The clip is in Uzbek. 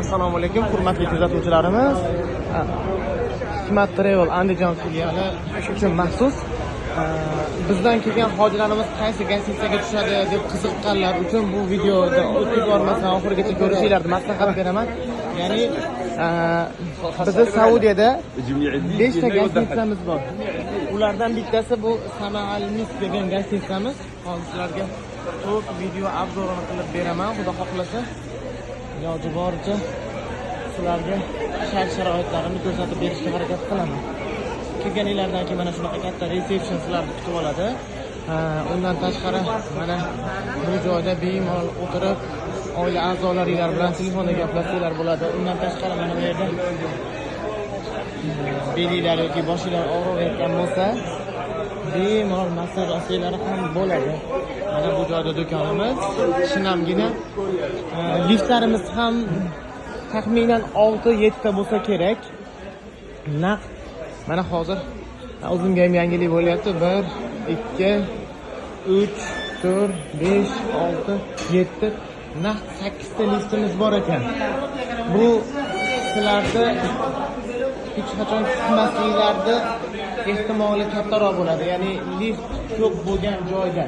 Assalomu alaykum, hurmatli kuzatuvchilarimiz. Hikmat Travel Andijon filiali uchun maxsus bizdan kelgan hojilarimiz qaysi gastitsaga tushadi deb qiziqqanlar uchun bu videoda o'tib bormasdan oxirigacha ko'rishinglarni maslahat beraman. Ya'ni bizda Saudiyada 5 ta gastitsamiz bor. Ulardan bittasi bu Sama'al-Mis degan gastitsamiz. Hozir sizlarga to'liq video obzorini qilib beraman, xudo xohlasa. Iloji boricha sizlarga shart-sharoitlarini ko'rsatib berishga harakat qilaman. Kelganinglardan keyin mana shunaqa katta resepsiyon sizlarni kutib oladi. Undan tashqari mana bu joyda bemalol o'tirib oila a'zolaringlar bilan telefonda gaplashsanglar bo'ladi. Undan tashqari mana bu yerda belinglar yoki boshinglar og'riyotgan bo'lsa, bemalol massaj olsangiz ham bo'ladi. Mana bu joyda do'konimiz, shinamgina. Liftlarimiz ham taxminan 6-7 ta bo'lsa kerak. Naq mana hozir o'zimga ham yangilik bo'lyapti. 1 2 3 4 5 6 7 naq 8 ta liftimiz bor ekan. Bu sizlarda hech qachon kutmasliklaringizni ehtimoli kattaroq bo'ladi. Ya'ni lift ko'p bo'lgan joyda